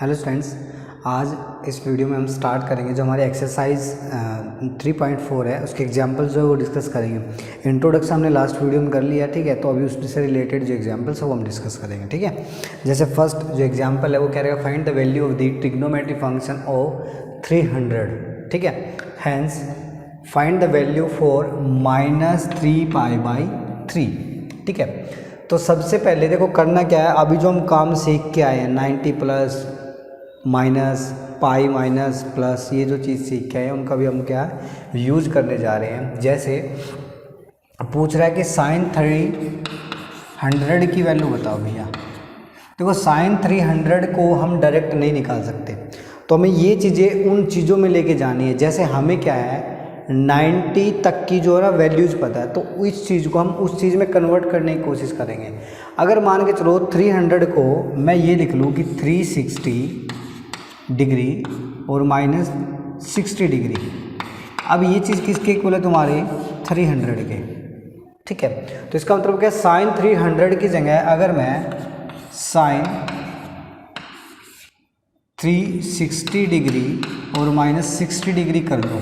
Hello students, आज इस video में हम स्टार्ट करेंगे जो हमारी एक्सरसाइज 3.4 है उसके एग्जांपल्स जो है वो डिस्कस करेंगे। इंट्रोडक्शन हमने लास्ट वीडियो में कर लिया, ठीक है। तो अभी उससे रिलेटेड जो एग्जांपल्स है वो हम डिस्कस करेंगे, ठीक है। जैसे फर्स्ट जो एग्जांपल है वो कह रहेगा find the value of the trigonometric function of 300, ठीक है। Hence find the value for -3π/3, ठीक है। तो सबसे पहले देखो करना क्या है, अभी जो हम काम सीख के आए हैं 90 plus minus pi minus plus, ये जो चीज़ सीख के आए हैं उनका भी हम क्या यूज करने जा रहे हैं। जैसे पूछ रहा है कि साइन 300 की वैल्यू बताओ भैया। देखो साइन 300 को हम डायरेक्ट नहीं निकाल सकते, तो हमें ये चीज़ें उन चीज़ों में लेके जानी है। जैसे हमें क्या है 90 तक की जो है ना वैल्यूज़ पता है, तो इस चीज़ को हम उस चीज़ में कन्वर्ट करने की कोशिश करेंगे। अगर मान के चलो 300 को मैं ये लिख लूँ कि 360 डिग्री और -60 डिग्री, अब ये चीज़ किसके इक्वल है तुम्हारे 300 के, ठीक है। तो इसका मतलब क्या, साइन 300 की जगह अगर मैं साइन 360 डिग्री और -60 डिग्री कर दूँ,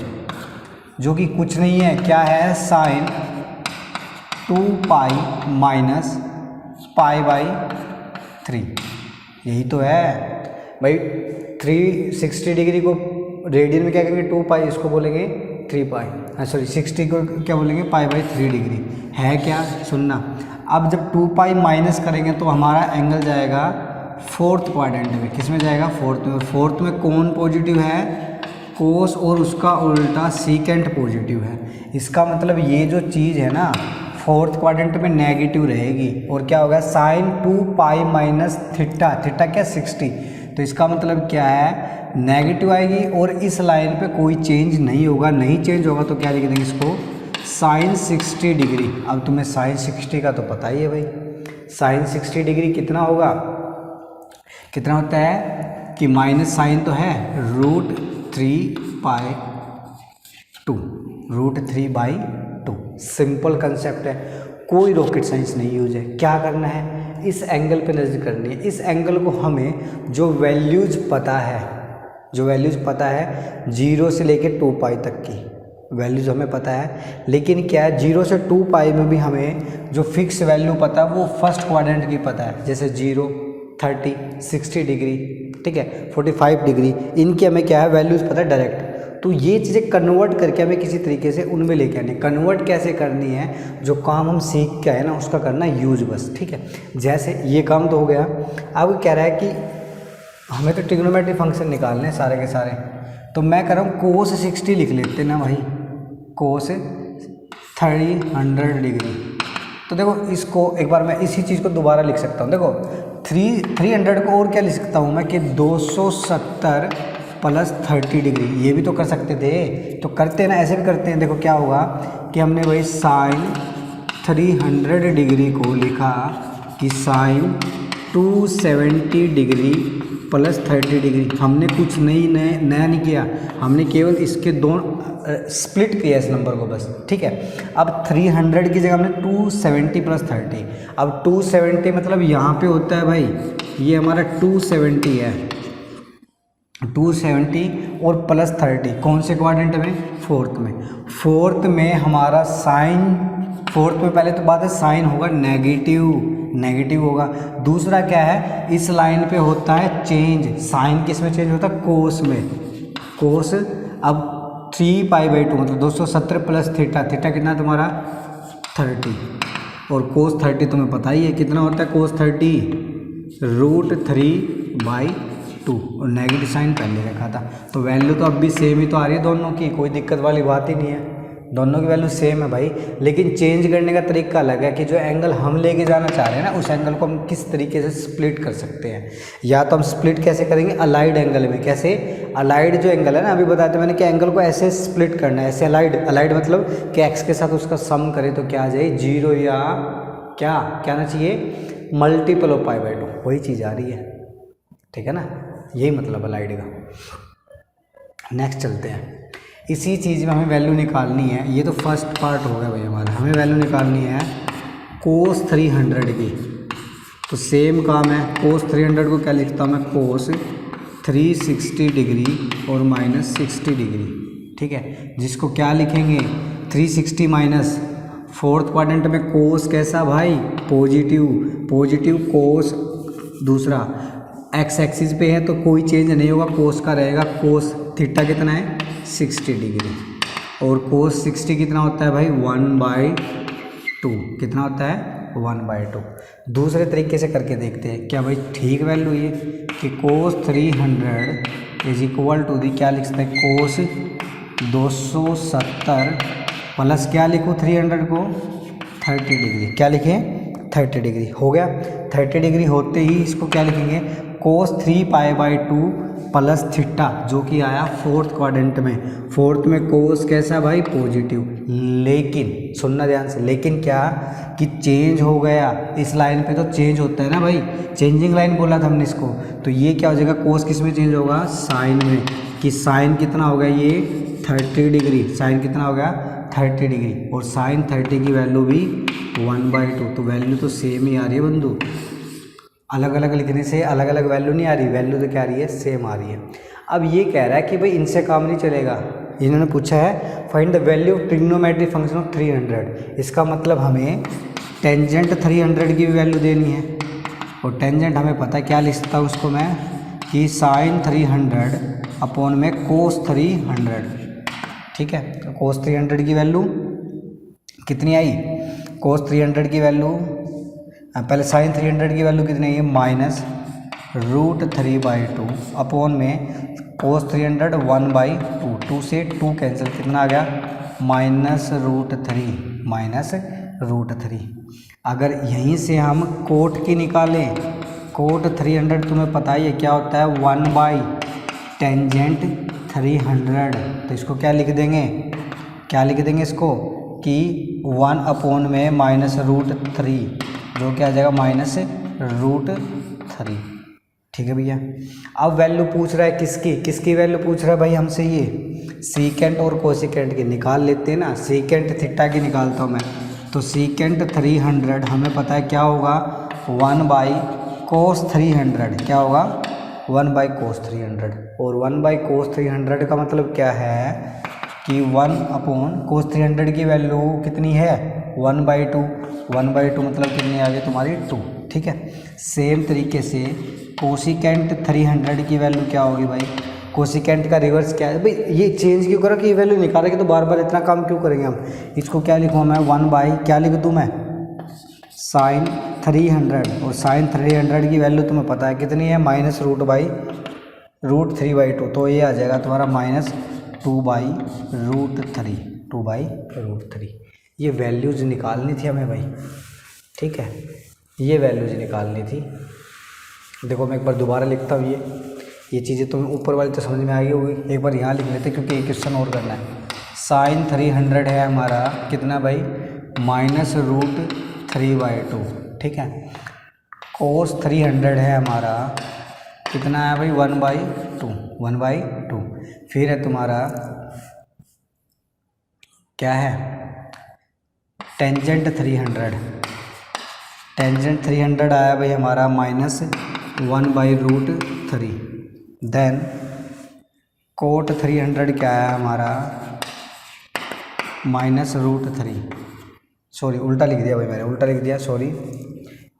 जो कि कुछ नहीं है, क्या है साइन 2π - π/3, यही तो है भाई। 360 डिग्री को रेडियन में क्या करेंगे 2π, इसको बोलेंगे 3π, सॉरी 60 को क्या बोलेंगे π/3 डिग्री, है क्या सुनना। अब जब 2π माइनस करेंगे तो हमारा एंगल जाएगा फोर्थ क्वाड्रेंट में। किस में जाएगा, फोर्थ में। फोर्थ में कौन पॉजिटिव है, कोस, और उसका उल्टा सीकेंट पॉजिटिव है। इसका मतलब ये जो चीज़ है ना फोर्थ क्वाड्रेंट में नेगेटिव रहेगी, और क्या होगा साइन 2π - थीटा, थीटा क्या 60, तो इसका मतलब क्या है नेगेटिव आएगी, और इस लाइन पे कोई चेंज नहीं होगा। नहीं चेंज होगा तो क्या लिख देंगे इसको साइन 60 डिग्री। अब तुम्हें साइन 60 का तो पता ही है भाई, साइन 60 डिग्री कितना होगा, कितना होता है कि माइनस साइन तो है √3/2, सिंपल कंसेप्ट है, कोई रॉकेट साइंस नहीं यूज है। क्या करना है, इस एंगल पे नज़र करनी है। इस एंगल को हमें जो वैल्यूज पता है, जो वैल्यूज पता है 0 से लेके 2π तक की वैल्यूज हमें पता है, लेकिन क्या है 0 से 2π में भी हमें जो फिक्स वैल्यू पता है वो फर्स्ट क्वाड्रेंट की पता है। जैसे 0, 30, 60 डिग्री, ठीक है, 45 डिग्री, इनकी हमें क्या है वैल्यूज़ पता है डायरेक्ट। तो ये चीज़ें कन्वर्ट करके हमें किसी तरीके से उनमें लेके आनी। कन्वर्ट कैसे करनी है, जो काम हम सीख के आए ना उसका करना यूज बस, ठीक है। जैसे ये काम तो हो गया। अब कह रहा है कि हमें तो ट्रिग्नोमेट्रिक फंक्शन निकालने हैं सारे के सारे, तो मैं कह रहा हूँ कोस 60 लिख लेते ना भाई, कोस 300 डिग्री। तो देखो इसको एक बार मैं इसी चीज़ को दोबारा लिख सकता हूँ। देखो 300 को और क्या लिख सकता हूँ मैं कि 270 + 30 डिग्री, ये भी तो कर सकते थे, तो करते ना, ऐसे भी करते हैं। देखो क्या होगा कि हमने वही साइन 300 डिग्री को लिखा कि साइन 270 डिग्री + 30 डिग्री। हमने कुछ नया नहीं किया, हमने केवल इसके दोनों स्प्लिट किया इस नंबर को बस, ठीक है। अब 300 की जगह हमने 270 + 30। अब 270 मतलब यहाँ पे होता है भाई, ये हमारा 270 है, 270 और +30 कौन से क्वाड्रेंट में, फोर्थ में। फोर्थ में हमारा साइन, फोर्थ में पहले तो बात है साइन होगा नेगेटिव होगा। दूसरा क्या है, इस लाइन पे होता है चेंज, साइन किस में चेंज होता है, कोस में, कोस। अब 3π/2 मतलब 270 + थीटा, थीटा कितना तुम्हारा 30, और कोस 30 तुम्हें पता ही है कितना होता है कोस 30, √3/2, और नेगेटिव साइन पहले रखा था। तो वैल्यू तो अब भी सेम ही तो आ रही है दोनों की, कोई दिक्कत वाली बात ही नहीं है, दोनों की वैल्यू सेम है भाई। लेकिन चेंज करने का तरीका अलग है कि जो एंगल हम लेके जाना चाह रहे हैं ना उस एंगल को हम किस तरीके से स्प्लिट कर सकते हैं। या तो हम स्प्लिट कैसे करेंगे, अलाइड एंगल में। कैसे, अलाइड जो एंगल है ना, अभी बताते मैंने कि एंगल को ऐसे स्प्लिट करना है, ऐसे अलाइड मतलब कि एक्स के साथ उसका सम करे तो क्या आ जाए 0, या क्या आना चाहिए मल्टीपल ऑफ π/2, वही चीज़ आ रही है, ठीक है ना, यही मतलब अलाइड का। नेक्स्ट चलते हैं, इसी चीज़ में हमें वैल्यू निकालनी है। ये तो फर्स्ट पार्ट हो गया भाई हमारा, हमें वैल्यू निकालनी है कोस 300 की। तो सेम काम है, कोस 300 को क्या लिखता हूँ मैं, कोस 360 डिग्री और माइनस 60 डिग्री, ठीक है, जिसको क्या लिखेंगे 360 माइनस, फोर्थ क्वाड्रेंट में कोस कैसा भाई, पॉजिटिव, पॉजिटिव कोस, दूसरा एक्स एक्सिस पे है तो कोई चेंज नहीं होगा, कोस का रहेगा, कोस थीटा कितना है 60 डिग्री, और कोस 60 कितना होता है भाई 1/2, कितना होता है 1/2। दूसरे तरीके से करके देखते हैं क्या भाई ठीक वैल्यू ये कि कोस 300 इज इक्वल टू दी, क्या लिख सकते हैं कोस 270 प्लस क्या लिखूँ 300 को 30 डिग्री, क्या लिखें 30 डिग्री, हो गया 30 डिग्री होते ही इसको क्या लिखेंगे कोस 3π/2 प्लस थीटा, जो कि आया फोर्थ क्वाड्रेंट में, फोर्थ में कोस कैसा भाई पॉजिटिव, लेकिन सुनना ध्यान से, लेकिन क्या कि चेंज हो गया, इस लाइन पे तो चेंज होता है ना भाई, चेंजिंग लाइन बोला था हमने इसको, तो ये क्या हो जाएगा कोस किस में चेंज होगा साइन में, कि साइन कितना हो गया ये 30 डिग्री, साइन कितना हो गया 30 डिग्री, और साइन 30 की वैल्यू भी 1/2, तो वैल्यू तो सेम ही आ रही है बंधु, अलग अलग लिखने से अलग अलग वैल्यू नहीं आ रही, वैल्यू तो क्या आ रही है सेम आ रही है। अब ये कह रहा है कि भाई इनसे काम नहीं चलेगा, इन्होंने पूछा है find the value of trigonometric function of 300, इसका मतलब हमें टेंजेंट 300 की भी वैल्यू देनी है, और टेंजेंट हमें पता है क्या लिख सकता हूँ उसको मैं कि साइन 300 अपॉन में कोस 300, ठीक है, तो कोस 300 की वैल्यू कितनी आई, कोस 300 की वैल्यू पहले साइन 300 की वैल्यू कितनी है -√3/2 अपॉन में कोस 300 1/2, 2 से 2 कैंसिल, कितना आ गया -√3, अगर यहीं से हम कोट की निकालें, कोट 300 तुम्हें पता ही है क्या होता है 1/टेंजेंट 300, तो इसको क्या लिख देंगे, क्या लिख देंगे इसको कि 1 अपॉन में -√3, जो क्या आ जाएगा -√3, ठीक है भैया। अब वैल्यू पूछ रहा है किसकी, किसकी वैल्यू पूछ रहा है भाई हमसे, ये सीकेंट और कोसिकेंट की निकाल लेते हैं ना, सीकेंट थीटा की निकालता हूँ मैं, तो सीकेंट 300 हमें पता है क्या होगा 1/cos 300, क्या होगा 1/cos 300, और 1/cos 300 का मतलब क्या है कि 1 अपॉन cos 300 की वैल्यू कितनी है 1/2, 1/2 मतलब कितनी आ गई तुम्हारी 2, ठीक है। सेम तरीके से कोसिकेंट 300 की वैल्यू क्या होगी भाई, कोसिकेंट का रिवर्स क्या है भाई, ये चेंज क्यों करो कि ये वैल्यू निकालेंगे तो बार बार इतना काम क्यों करेंगे हम, इसको क्या लिखूँ मैं 1/ क्या लिख दूँ मैं साइन 300, और साइन 300 की वैल्यू तुम्हें पता है कितनी है -√3/2, तो ये आ जाएगा तुम्हारा -2/√3, ये वैल्यूज़ निकालनी थी हमें भाई, ठीक है, ये वैल्यूज़ निकालनी थी। देखो मैं एक बार दोबारा लिखता हूँ, ये चीज़ें तुम्हें ऊपर वाली तो समझ में आ गई होगी, एक बार यहाँ लिख लेते क्योंकि एक क्वेश्चन और करना है। साइन 300 है हमारा कितना भाई -√3/2, ठीक है। कोस 300 है हमारा कितना है भाई 1/2, फिर है तुम्हारा क्या है टेंजेंट 300 आया भाई हमारा -1/√3, देन कोट 300 क्या आया हमारा -√3, सॉरी उल्टा लिख दिया भाई मैंने, उल्टा लिख दिया सॉरी,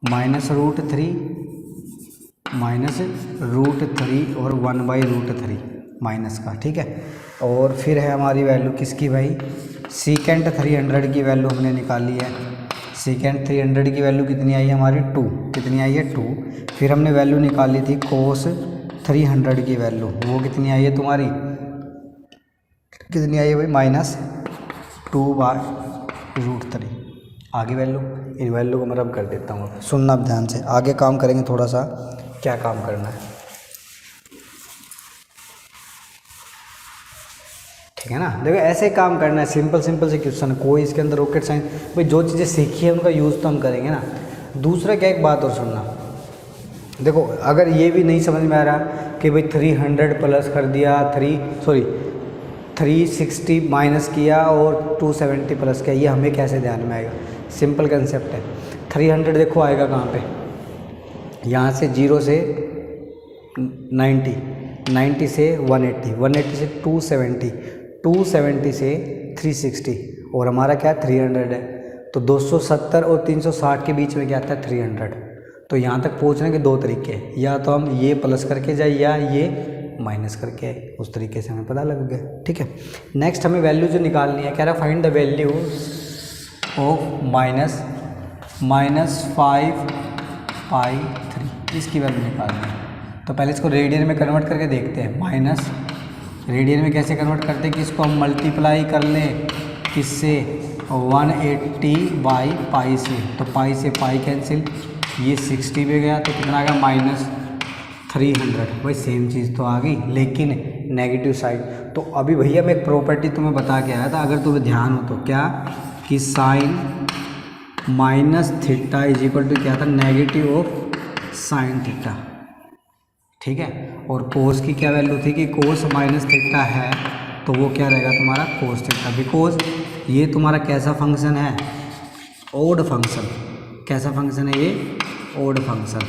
-√3 और 1/√3 माइनस का, ठीक है। और फिर है हमारी वैल्यू किसकी भाई सीकेंट 300 की वैल्यू हमने निकाली है, सीकेंट 300 की वैल्यू कितनी आई है हमारी 2, कितनी आई है 2, फिर हमने वैल्यू निकाली थी कोस 300 की वैल्यू, वो कितनी आई है तुम्हारी, कितनी आई है भाई -2/√3, आगे वैल्यू, इन वैल्यू को मैं रब कर देता हूँ, सुनना आप ध्यान से, आगे काम करेंगे थोड़ा सा, क्या काम करना है, ठीक है ना। देखो ऐसे काम करना है, सिंपल से क्वेश्चन, कोई इसके अंदर रॉकेट साइंस भाई जो चीज़ें सीखी है उनका यूज़ तो हम करेंगे ना। दूसरा क्या एक बात और सुनना, देखो अगर ये भी नहीं समझ में आ रहा कि भाई 300 प्लस कर दिया 360 माइनस किया और 270 प्लस किया, ये हमें कैसे ध्यान में आएगा, सिंपल कंसेप्ट है। 300 देखो आएगा कहाँ पे, यहाँ से 0 से 90, 90 से 180, 180 से 270, 270 से 360 और हमारा क्या 300 है। तो 270 और 360 के बीच में क्या आता है 300। तो यहाँ तक पहुँचने के दो तरीके हैं, या तो हम ये प्लस करके जाए या ये माइनस करके आए, उस तरीके से हमें पता लग गया। ठीक है, नेक्स्ट हमें वैल्यू जो निकालनी है, कह रहा फाइंड द वैल्यू ऑफ -5π3, इसकी वैल्यू निकालनी है। तो पहले इसको रेडियन में कन्वर्ट करके देखते हैं। माइनस रेडियन में कैसे कन्वर्ट करते हैं कि इसको हम मल्टीप्लाई कर लें किससे 180/π से, तो पाई से पाई कैंसिल, ये 60 पे गया तो कितना आ गया -300। भाई सेम चीज़ तो आ गई लेकिन नेगेटिव साइड। तो अभी भैया मैं एक प्रॉपर्टी तुम्हें बता के आया था, अगर तुम्हें ध्यान हो तो, क्या कि साइन -θ इज इक्वल टू क्या था नेगेटिव ऑफ साइन थीटा। ठीक है, और कोस की क्या वैल्यू थी कि कोस -θ है तो वो क्या रहेगा तुम्हारा कोस थीटा, बिकॉज ये तुम्हारा कैसा फंक्शन है ओड फंक्शन। कैसा फंक्शन है ये ओड फंक्शन।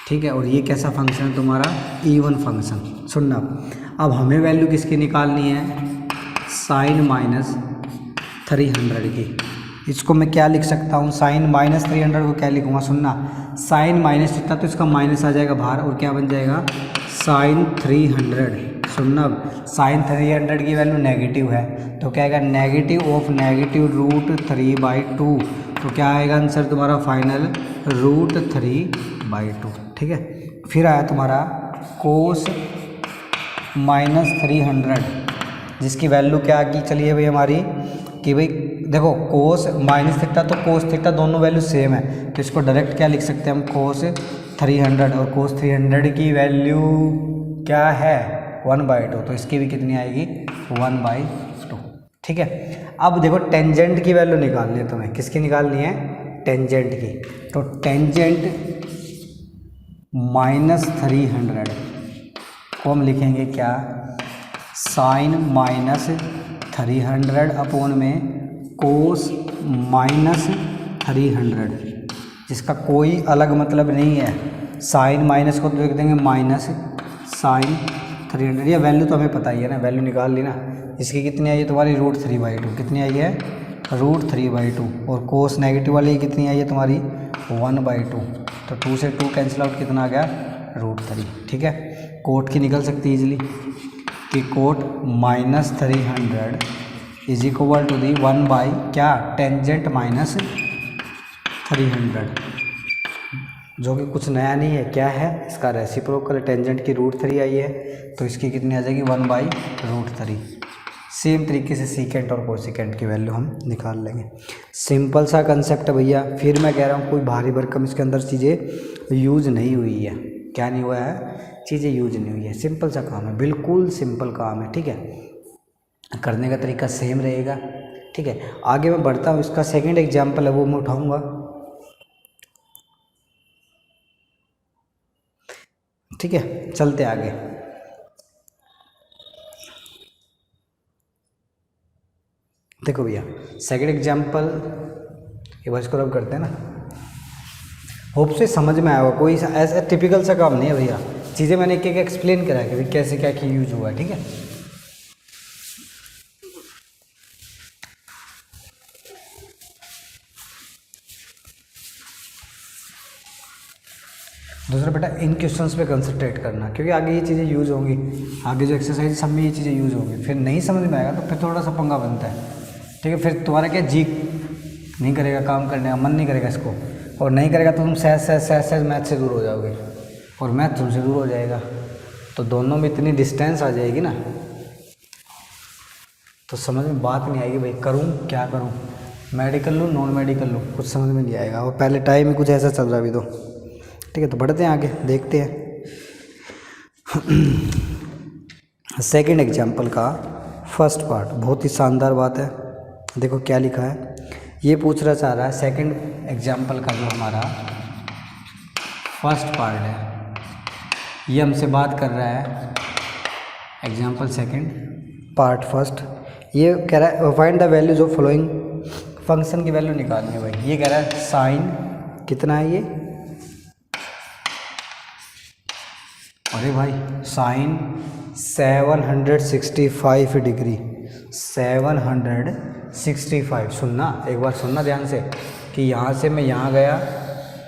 ठीक है, और ये कैसा फंक्शन है तुम्हारा इवन फंक्शन। सुनना, अब हमें वैल्यू किसकी निकालनी है साइन -300 की। इसको मैं क्या लिख सकता हूँ साइन -300 को क्या लिखूँगा, सुनना साइन माइनस थीटा तो इसका माइनस आ जाएगा बाहर और क्या बन जाएगा साइन 300। सुनना, अब साइन 300 की वैल्यू नेगेटिव है तो क्या आएगा नेगेटिव ऑफ -√3/2। तो क्या आएगा आंसर तुम्हारा फाइनल √3/2। ठीक है, फिर आया तुम्हारा कोस -300 जिसकी वैल्यू क्या आ गई, चलिए भाई हमारी कि भाई देखो कोस -θ तो कोस थीटा दोनों वैल्यू सेम है, तो इसको डायरेक्ट क्या लिख सकते हैं हम कोस 300, और कोस 300 की वैल्यू क्या है 1/2, तो इसकी भी कितनी आएगी 1/2। ठीक है, अब देखो टेंजेंट की वैल्यू निकालनी है तुम्हें, किसकी निकालनी है टेंजेंट की। तो टेंजेंट -300 को हम लिखेंगे क्या साइन -300 अपॉन में कोस -300, जिसका कोई अलग मतलब नहीं है। साइन माइनस को तो लिख देंगे माइनस साइन 300, ये वैल्यू तो हमें पता ही है ना, वैल्यू निकाल ली ना। इसकी कितनी आई है तुम्हारी √3/2, कितनी आई है √3/2, और कोस नेगेटिव वाली कितनी आई है तुम्हारी 1/2, तो 2 से 2 कैंसिल आउट, कितना आ गया √3। ठीक है, कोट की निकल सकती है इजीली कि cot -300 is equal to the 1/ क्या टेंजेंट -300, जो कि कुछ नया नहीं है। क्या है इसका रेसिप्रोकल, टेंजेंट की √3 आई है तो इसकी कितनी आ जाएगी 1/√3। सेम तरीके से सीकेंट और कोसिकेंट की वैल्यू हम निकाल लेंगे। सिंपल सा कंसेप्ट है भैया। फिर मैं कह रहा हूँ कोई भारी भरकम इसके अंदर चीज़ें यूज़ नहीं हुई है। क्या नहीं हुआ है, चीज़ें यूज नहीं हुई है। सिंपल सा काम है, बिल्कुल सिंपल काम है। ठीक है, करने का तरीका सेम रहेगा। ठीक है, आगे मैं बढ़ता हूँ। इसका सेकंड एग्जांपल है वो मैं उठाऊंगा। ठीक है, चलते आगे। देखो भैया सेकंड एग्जांपल, ये बस को रब करते हैं ना, होप से समझ में आया होगा। कोई ऐसा टिपिकल सा काम नहीं है भैया, चीज़ें मैंने एक एक एक्सप्लेन करा है कि भाई कैसे क्या की यूज हुआ है। ठीक है, दूसरा बेटा इन क्वेश्चंस पे कंसंट्रेट करना, क्योंकि आगे ये चीज़ें यूज़ होंगी, आगे जो एक्सरसाइज सब में ये चीज़ें यूज़ होंगी। फिर नहीं समझ में आएगा तो फिर थोड़ा सा पंगा बनता है। ठीक है, फिर तुम्हारा क्या जी नहीं करेगा, काम करने का मन नहीं करेगा इसको, और नहीं करेगा तो तुम सहज मैथ से दूर हो जाओगे और मैथ तुमसे दूर हो जाएगा, तो दोनों में इतनी डिस्टेंस आ जाएगी ना, तो समझ में बात नहीं आएगी भाई करूँ क्या करूँ, मेडिकल लूँ नॉन मेडिकल लूँ, कुछ समझ में नहीं आएगा। और पहले टाइम में कुछ ऐसा चल रहा अभी तो। ठीक है, तो बढ़ते हैं आगे, देखते हैं सेकंड एग्जाम्पल का फर्स्ट पार्ट। बहुत ही शानदार बात है। देखो क्या लिखा है, ये पूछ रहा चाह रहा है सेकंड एग्जाम्पल का जो हमारा फर्स्ट पार्ट है, ये हमसे बात कर रहा है एग्जाम्पल सेकंड पार्ट फर्स्ट। ये कह रहा है find the values of following function की वैल्यू निकालनी है भाई। ये कह रहा है साइन कितना है ये, अरे भाई साइन 765 डिग्री, 765। सुनना एक बार, सुनना ध्यान से कि यहाँ से मैं यहाँ गया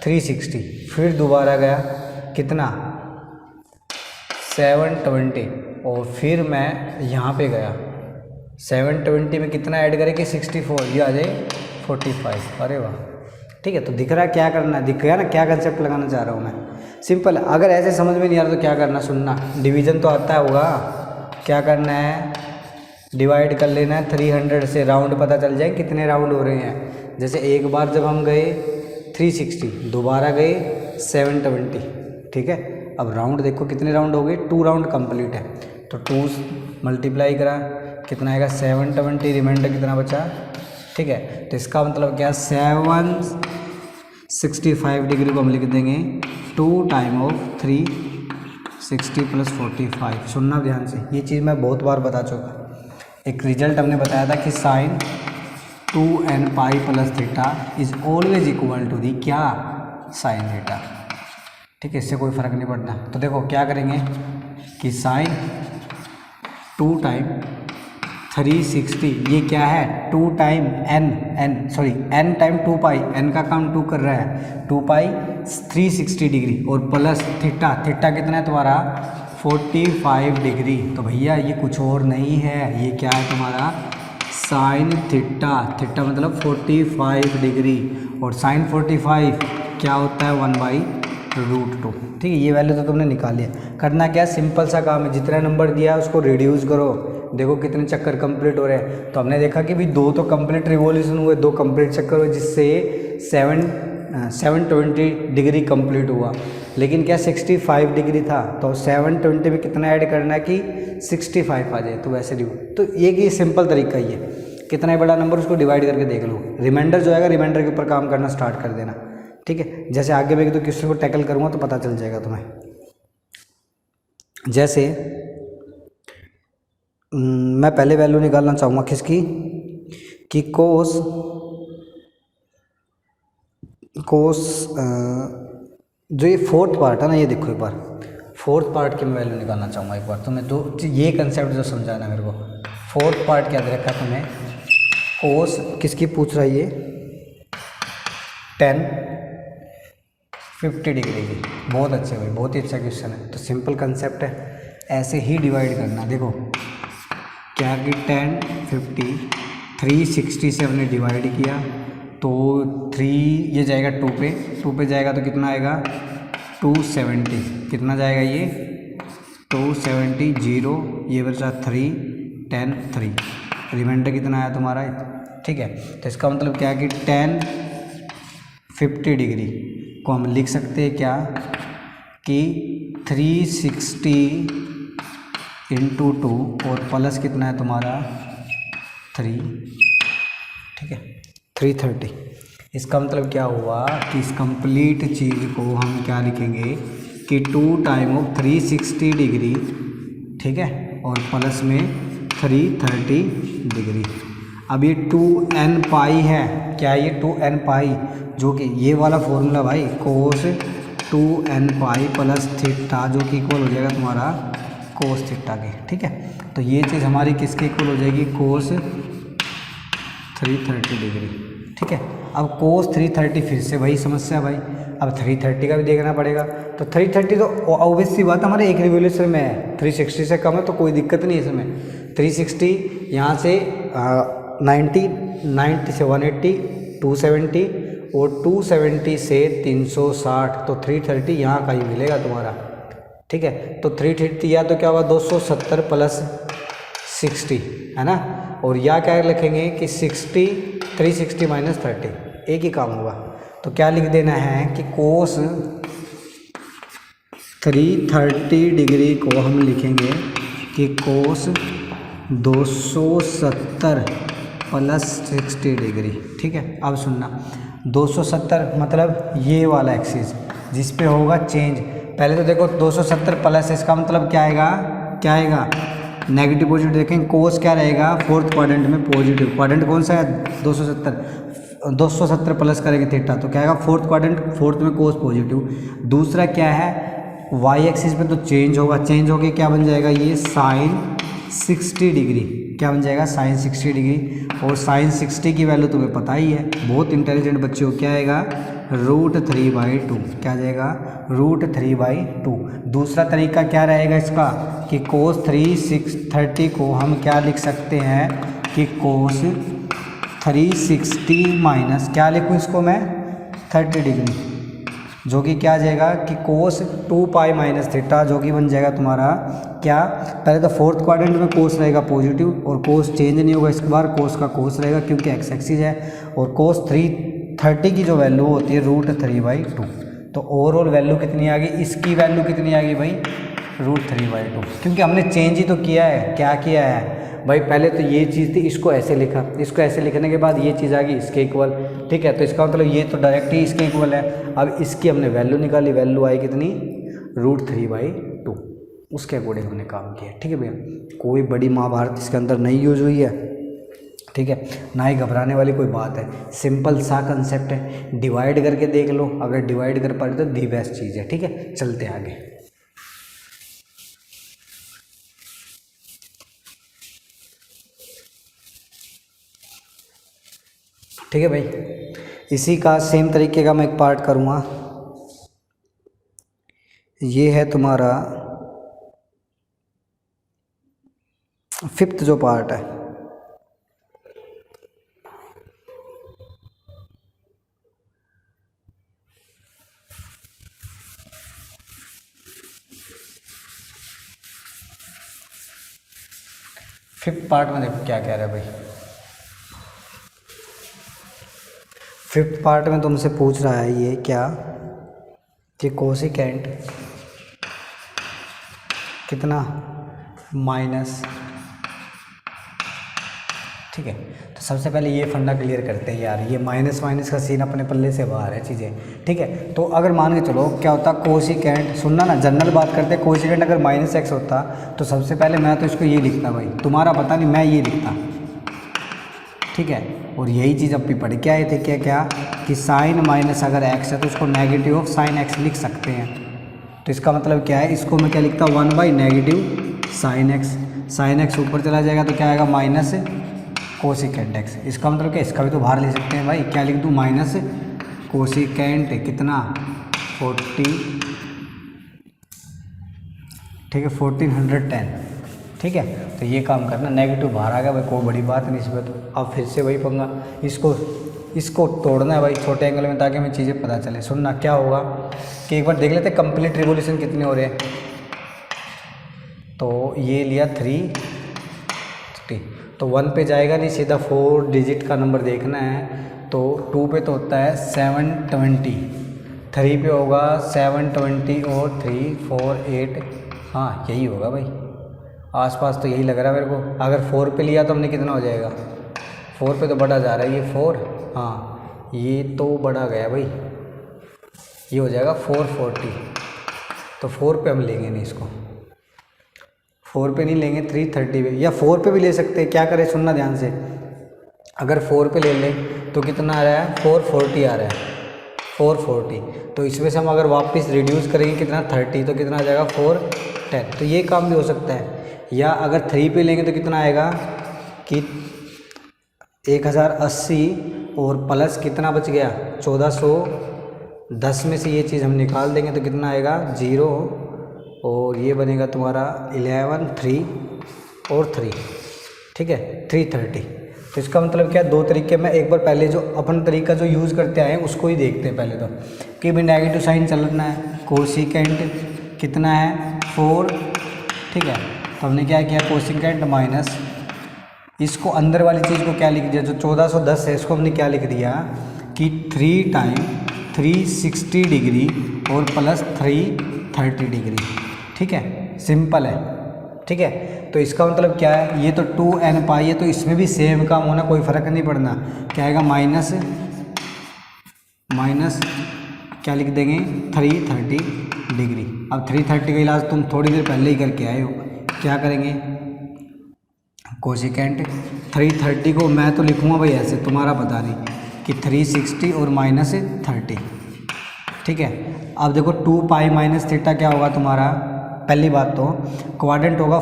360, फिर दोबारा गया कितना 720, और फिर मैं यहाँ पे गया 720 में कितना ऐड करें कि 64, ये आ जाए 45। अरे वाह, ठीक है। तो दिख रहा है क्या करना है, दिख गया ना क्या कंसेप्ट लगाना चाह रहा हूँ मैं। सिंपल। अगर ऐसे समझ में नहीं आ रहा तो क्या करना, सुनना। डिवीज़न तो आता होगा, क्या करना है, डिवाइड कर लेना है 300 से, राउंड पता चल जाए कितने राउंड हो रहे हैं। जैसे एक बार जब हम गए 360, दोबारा गए 720, ठीक है। अब राउंड देखो कितने राउंड हो गए, 2 राउंड कंप्लीट है, तो 2 मल्टीप्लाई करा कितना आएगा 720, रिमाइंडर कितना बचा, ठीक है। तो इसका मतलब क्या, 765 डिग्री को हम लिख देंगे 2 टाइम ऑफ 360 प्लस 45। सुनना ध्यान से, ये चीज़ मैं बहुत बार बता चुका। एक रिजल्ट हमने बताया था कि sine 2n pi plus theta is always equal to the क्या, साइन थीटा, ठीक है। इससे कोई फ़र्क नहीं पड़ता। तो देखो क्या करेंगे कि साइन 2 टाइम 360, ये क्या है 2 टाइम n टाइम 2 पाई, n का काम 2 कर रहा है, 2 पाई 360 डिग्री, और प्लस थीटा, थीटा कितना है तुम्हारा 45 डिग्री। तो भैया ये कुछ और नहीं है, ये क्या है तुम्हारा साइन थीटा, थीटा मतलब 45 डिग्री, और साइन 45 क्या होता है 1/√2, ठीक है। ये वैल्यू तो तुमने निकाली है। करना क्या, सिंपल सा काम है, जितना नंबर दिया है उसको रिड्यूस करो, देखो कितने चक्कर कंप्लीट हो रहे हैं। तो हमने देखा कि भी 2 तो कंप्लीट रिवॉल्यूशन हुए, 2 कंप्लीट चक्कर हुए, जिससे 720 डिग्री कंप्लीट हुआ। लेकिन क्या 65 डिग्री था, तो 720 में कितना ऐड करना है कि 65 आ जाए, तो वैसे तो ये सिंपल तरीका ही है। कितना ही बड़ा नंबर उसको डिवाइड करके देख लो, रिमाइंडर जो आएगा रिमाइंडर के ऊपर काम करना स्टार्ट कर देना, ठीक है। जैसे आगे मैं तो क्वेश्चन को टैकल करूँगा तो पता चल जाएगा तुम्हें। जैसे मैं पहले वैल्यू निकालना चाहूँगा किसकी, कि कोस जो ये 4th पार्ट है ना, ये देखो एक बार 4th पार्ट की मैं वैल्यू निकालना चाहूँगा एक बार। तुम्हें तो ये कंसेप्ट जो समझाना मेरे को, 4th पार्ट क्या दे रखा तुम्हें, कोस किसकी पूछ रहा है ये 1050 डिग्री की। बहुत अच्छे भाई, बहुत ही अच्छा क्वेश्चन है। तो सिंपल कंसेप्ट है, ऐसे ही डिवाइड करना। देखो क्या कि 1050 360 से हमने डिवाइड किया, तो 3 ये जाएगा 2 पे जाएगा तो कितना आएगा 270, कितना जाएगा ये 270, 0 ये बचा 3 10 3, रिमाइंडर कितना आया तुम्हारा, ठीक है। तो इसका मतलब क्या है कि 1050 डिग्री को हम लिख सकते हैं क्या कि 360 इंटू 2 और प्लस कितना है तुम्हारा 3, ठीक है 330। इसका मतलब क्या हुआ कि इस कंप्लीट चीज़ को हम क्या लिखेंगे कि 2 टाइम ऑफ 360 डिग्री, ठीक है, और प्लस में 330 डिग्री। अब ये 2n पाई है, क्या ये 2n पाई, जो कि ये वाला फॉर्मूला भाई कोस 2n पाई प्लस थीटा, जो कि इक्वल हो जाएगा तुम्हारा कोस थीटा के, ठीक है। तो ये चीज़ हमारी किसके इक्वल हो जाएगी, कोस 330 डिग्री, ठीक है। अब कोस 330 फिर से वही समस्या भाई, अब 330 का भी देखना पड़ेगा। तो 330 तो ऑब्वियस सी बात हमारे एक रिवोल्यूशन में है, 360 से कम है तो कोई दिक्कत नहीं है इसमें। 360 यहाँ से 90 से 180 270 और 270 से 360, तो 330 यहाँ का ही मिलेगा तुम्हारा, ठीक है। तो 330 या तो क्या होगा 270 प्लस 60 है ना, और या क्या लिखेंगे कि 360 माइनस 30, एक ही काम होगा। तो क्या लिख देना है कि कोस 330 डिग्री को हम लिखेंगे कि कोस 270 प्लस 60 डिग्री, ठीक है। अब सुनना 270 मतलब ये वाला एक्सिस जिस पे होगा चेंज। पहले तो देखो 270 प्लस, इसका मतलब क्या आएगा नेगेटिव पॉजिटिव। देखें कोस क्या रहेगा 4th क्वाड्रेंट में पॉजिटिव, क्वाड्रेंट कौन सा है 270 प्लस करेंगे थीटा तो क्या आएगा 4th क्वाड्रेंट, 4th में कोस पॉजिटिव। दूसरा क्या है वाई एक्सिस पे तो चेंज होगा, चेंज होके क्या बन जाएगा ये साइन 60 डिग्री, क्या बन जाएगा साइन 60 डिग्री। और साइन 60 की वैल्यू तुम्हें पता ही है, बहुत इंटेलिजेंट बच्चे हो, क्या आएगा √3/2, क्या जाएगा √3/2। दूसरा तरीका क्या रहेगा इसका कि cos 360 को हम क्या लिख सकते हैं कि cos 360 माइनस क्या लिखूँ इसको मैं 30 डिग्री, जो कि क्या आ जाएगा कि cos 2π माइनस थीटा, जो कि बन जाएगा तुम्हारा क्या, पहले तो फोर्थ क्वाड्रेंट में cos रहेगा पॉजिटिव और cos चेंज नहीं होगा, इसके बाद cos का cos रहेगा क्योंकि एक्स एक्सिस है, और cos 330 की जो वैल्यू होती है √3/2। तो ओवरऑल वैल्यू कितनी आ गई, इसकी वैल्यू कितनी आ गई भाई √3/2, क्योंकि हमने चेंज ही तो किया है। क्या किया है भाई, पहले तो ये चीज़ थी, इसको ऐसे लिखा, इसको ऐसे लिखने के बाद ये चीज़ आ गई इसके इक्वल, ठीक है। तो इसका मतलब ये तो डायरेक्ट ही इसके इक्वल है। अब इसकी हमने वैल्यू निकाली, वैल्यू आई कितनी √3/2, उसके अकॉर्डिंग हमने काम किया, ठीक है भैया। कोई बड़ी महाभारत इसके अंदर नहीं यूज हुई है, ठीक है, ना ही घबराने वाली कोई बात है, सिंपल सा कंसेप्ट है। डिवाइड करके देख लो, अगर डिवाइड कर पाए तो दी बेस्ट चीज़ है, ठीक है। चलते आगे। ठीक है भाई, इसी का सेम तरीके का मैं एक पार्ट करूँगा। ये है तुम्हारा 5th जो पार्ट है, फिफ्थ पार्ट में देखो क्या कह रहा है भाई। फिफ्थ पार्ट में तुमसे पूछ रहा है ये क्या कि कोसिकेंट कितना माइनस, ठीक है। तो सबसे पहले ये फंडा क्लियर करते हैं यार, ये माइनस माइनस का सीन अपने पल्ले से बाहर है चीज़ें, ठीक है। तो अगर मान के चलो क्या होता कोसिकेंट, सुनना ना, जनरल बात करते हैं, कोसिकेंट अगर -x होता तो सबसे पहले मैं तो इसको ये लिखता भाई, तुम्हारा पता नहीं, मैं ये लिखता, ठीक है। और यही चीज़ अब भी पढ़ के आए थे क्या क्या कि साइन माइनस अगर x है तो उसको नेगेटिव ऑफ साइन x लिख सकते हैं। तो इसका मतलब क्या है, इसको मैं क्या लिखता हूँ 1/-साइन x, साइन x ऊपर चला जाएगा तो क्या आएगा माइनस कोसिकेंट x। इसका मतलब क्या, इसका भी तो बाहर ले सकते हैं भाई, क्या लिख दूँ माइनस कोसिकेंट कितना 40, ठीक है 1410, ठीक है। तो ये काम करना, नेगेटिव बाहर आ गया भाई, कोई बड़ी बात नहीं इसमें। तो अब फिर से वही पंगा, इसको तोड़ना है भाई छोटे एंगल में, ताकि हमें चीज़ें पता चले। सुनना क्या होगा कि एक बार देख लेते कंप्लीट रिवोल्यूशन कितने हो रहे हैं। तो ये लिया 360, तो 1 पे जाएगा नहीं, सीधा 4 डिजिट का नंबर देखना है। तो 2 पे तो होता है 720, 3 पे होगा 720 और 3 4 8, हाँ यही होगा भाई, आसपास तो यही लग रहा है मेरे को। अगर 4 पे लिया तो हमने कितना हो जाएगा, 4 पे तो बढ़ा जा रहा है ये 4, हाँ ये तो बढ़ा गया भाई, ये हो जाएगा 440। तो 4 पे हम लेंगे नहीं इसको, 4 पे नहीं लेंगे, 330 पे, या 4 पे भी ले सकते हैं। क्या करें, सुनना ध्यान से, अगर 4 पे ले लें तो कितना आ रहा है 440 आ रहा है, 440। तो इसमें से हम अगर वापस रिड्यूस करेंगे कितना 30, तो कितना आ जाएगा 410। तो ये काम भी हो सकता है। या अगर 3 पे लेंगे तो कितना आएगा कि 1080 और प्लस कितना बच गया 1410 में से ये चीज़ हम निकाल देंगे तो कितना आएगा 0, और ये बनेगा तुम्हारा 11 3 और 3, ठीक है 330। तो इसका मतलब क्या, 2 तरीके में, एक बार पहले जो अपन तरीका जो यूज़ करते आए हैं उसको ही देखते हैं पहले तो, कि भाई नेगेटिव साइन चलना है, कोसिकेंट कितना है 4, ठीक है। तो हमने क्या किया कोसिकेंट माइनस, इसको अंदर वाली चीज़ को क्या लिख दिया, जो 1410 है इसको हमने क्या लिख दिया कि 3 टाइम 360 डिग्री और प्लस 330 डिग्री, ठीक है, सिंपल है, ठीक है। तो इसका मतलब क्या है, ये तो 2n पाई है, तो इसमें भी सेम काम होना, कोई फ़र्क नहीं पड़ना। क्या आएगा माइनस क्या लिख देंगे 330 डिग्री। अब 330 का इलाज तुम थोड़ी देर पहले ही करके आए हो, क्या करेंगे कोसिकेंट 330 को मैं तो लिखूँगा भाई ऐसे, तुम्हारा पता नहीं कि 360 और -30, ठीक है। अब देखो 2 पाई माइनस थीटा क्या होगा तुम्हारा, पहली बात तो क्वाड्रेंट होगा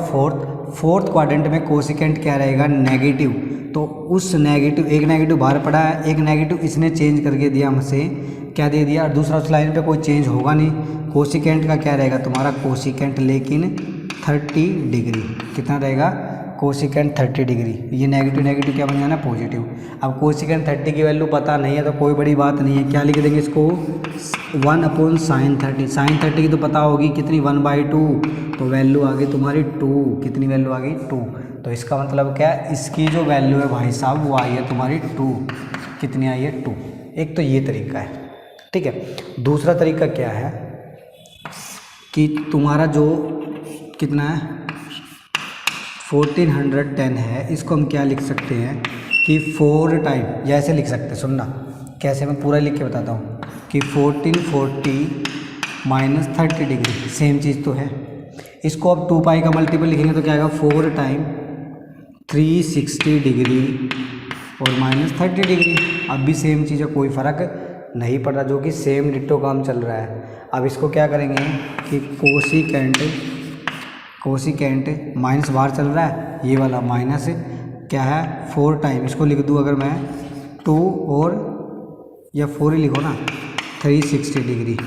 फोर्थ क्वाड्रेंट में कोसिकेंट क्या रहेगा, नेगेटिव। तो उस नेगेटिव, एक नेगेटिव बाहर पड़ा है, एक नेगेटिव इसने चेंज करके दिया हमसे, क्या दे दिया, और दूसरा उस लाइन पे कोई चेंज होगा नहीं। कोसिकेंट का क्या रहेगा तुम्हारा, कोसिकेंट लेकिन 30 डिग्री, कितना रहेगा, कोसिकेंट 30 डिग्री। ये नेगेटिव नेगेटिव क्या बन जाना, पॉजिटिव। अब कोसिकेंट 30 की वैल्यू पता नहीं है तो कोई बड़ी बात नहीं है, क्या लिख देंगे इसको, 1/sin 30। साइन 30 की तो पता होगी कितनी, 1/2, तो वैल्यू आ गई तुम्हारी 2। कितनी वैल्यू आ गई, 2। तो इसका मतलब क्या है, इसकी जो वैल्यू है भाई साहब वो आई है तुम्हारी 2। कितनी आई है, 2। एक तो ये तरीका है, ठीक है। दूसरा तरीका क्या है कि तुम्हारा जो कितना है 1410 है, इसको हम क्या लिख सकते हैं कि 4 टाइम, या ऐसे लिख सकते हैं, सुनना कैसे, मैं पूरा लिख के बताता हूँ कि 1440 माइनस 30 डिग्री सेम चीज़ तो है। इसको अब 2 पाई का मल्टीपल लिखेंगे तो क्या आएगा, 4 टाइम 360 डिग्री और माइनस 30 डिग्री। अब भी सेम चीज़ है, कोई फ़र्क नहीं पड़ रहा, जो कि सेम डिट्टो काम चल रहा है। अब इसको क्या करेंगे कि कोसिकेंट माइनस बाहर चल रहा है, ये वाला माइनस क्या है 4 टाइम, इसको लिख दूँ अगर मैं 2 और या 4 ही लिखो ना, 360 डिग्री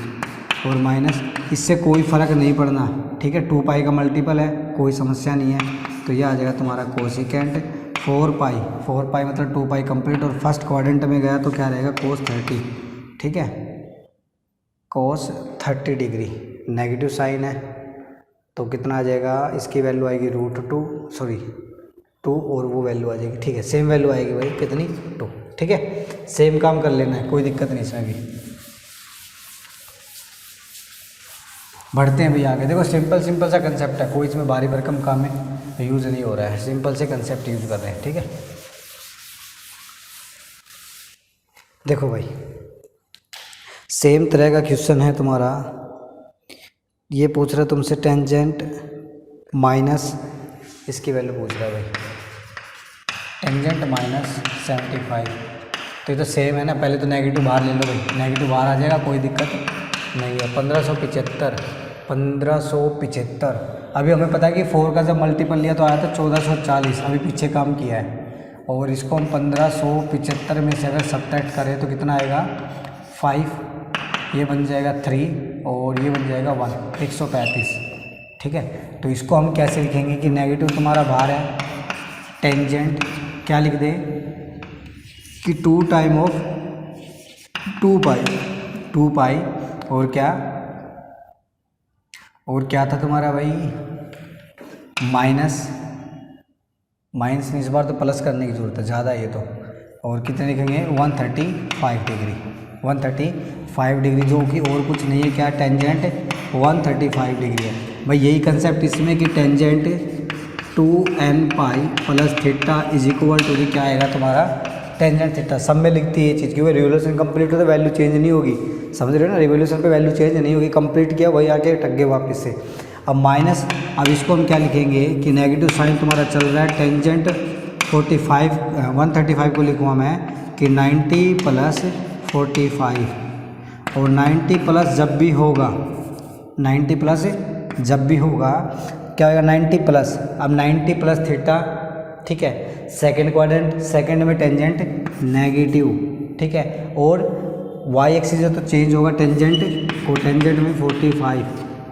और माइनस, इससे कोई फ़र्क नहीं पड़ना, ठीक है। 2 पाई का मल्टीपल है, कोई समस्या नहीं है। तो ये आ जाएगा तुम्हारा कोसिकेंट 4 पाई मतलब 2 पाई कंप्लीट, और फर्स्ट क्वाड्रेंट में गया तो क्या रहेगा, कोस 30, ठीक है, कोस 30 डिग्री, नेगेटिव साइन है तो कितना आ जाएगा, इसकी वैल्यू आएगी टू और वो वैल्यू आ जाएगी, ठीक है, सेम वैल्यू आएगी भाई, कितनी, 2, ठीक है। सेम काम कर लेना है, कोई दिक्कत नहीं इसमें भी। बढ़ते हैं भैया आगे, देखो सिंपल सा कंसेप्ट है, कोई इसमें भारी भरकम काम में यूज़ नहीं हो रहा है, सिंपल से कंसेप्ट यूज़ कर रहे हैं, ठीक है। देखो भाई सेम तरह का क्वेश्चन है तुम्हारा, ये पूछ रहा है तुमसे टेंजेंट माइनस, इसकी वैल्यू पूछ रहा है भाई, टेंजेंट माइनस 75। तो ये तो सेम है ना, पहले तो नेगेटिव बाहर ले लो भाई, नेगेटिव बाहर आ जाएगा, कोई दिक्कत नहीं है। 1575। अभी हमें पता है कि 4 का जब मल्टीपल लिया तो आया था 1440, अभी पीछे काम किया है, और इसको हम 1575 में से अगर सब्ट्रैक्ट करें तो कितना आएगा, 5, ये बन जाएगा 3 और ये बन जाएगा 1, 135, ठीक है। तो इसको हम कैसे लिखेंगे कि नेगेटिव तुम्हारा बाहर है, टेंजेंट क्या लिख दें कि 2 टाइम ऑफ 2 पाई और क्या था तुम्हारा भाई, माइनस में इस बार तो प्लस करने की ज़रूरत है, ज़्यादा है ये तो, और कितने लिखेंगे 135 डिग्री, जो कि और कुछ नहीं है, क्या टेंजेंट 135 डिग्री है भाई। यही कंसेप्ट इसमें कि tangent 2n pi plus theta is equal to क्या आएगा तुम्हारा, टेंजेंट थीटा। सब में लिखती है ये चीज़, क्योंकि रिवोल्यूशन कंप्लीट हो तो वैल्यू चेंज नहीं होगी, समझ रहे हो ना, रिवोल्यूशन पे वैल्यू चेंज नहीं होगी, कंप्लीट किया वही आके टक गए वापस से। अब माइनस, अब इसको हम क्या लिखेंगे कि नेगेटिव साइन तुम्हारा चल रहा है, टेंजेंट 135 को लिखूँगा मैं कि 90 प्लस 45, और 90 प्लस जब भी होगा क्या होगा, 90 प्लस, अब 90 प्लस थीटा, ठीक है, सेकंड क्वाड्रेंट, सेकंड में टेंजेंट नेगेटिव, ठीक है, और वाई एक्सिस है तो चेंज होगा, कोटेंजेंट में 45,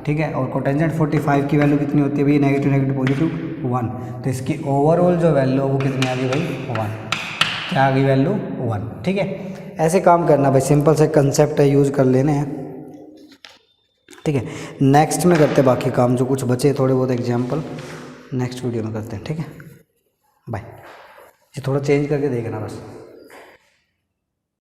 ठीक है, और कोटेंजेंट 45 की वैल्यू कितनी होती है भाई, नेगेटिव पॉजिटिव 1, तो इसकी ओवरऑल जो वैल्यू है वो कितनी आ गई भाई, 1, क्या आ गई वैल्यू 1, ठीक है। ऐसे काम करना भाई, सिंपल से कंसेप्ट है, यूज़ कर लेने हैं, ठीक है। नेक्स्ट में करते हैं बाकी काम, जो कुछ बचे थोड़े बहुत एग्जाम्पल नेक्स्ट वीडियो में करते हैं, ठीक है। बाय। ये थोड़ा चेंज करके देखना बस।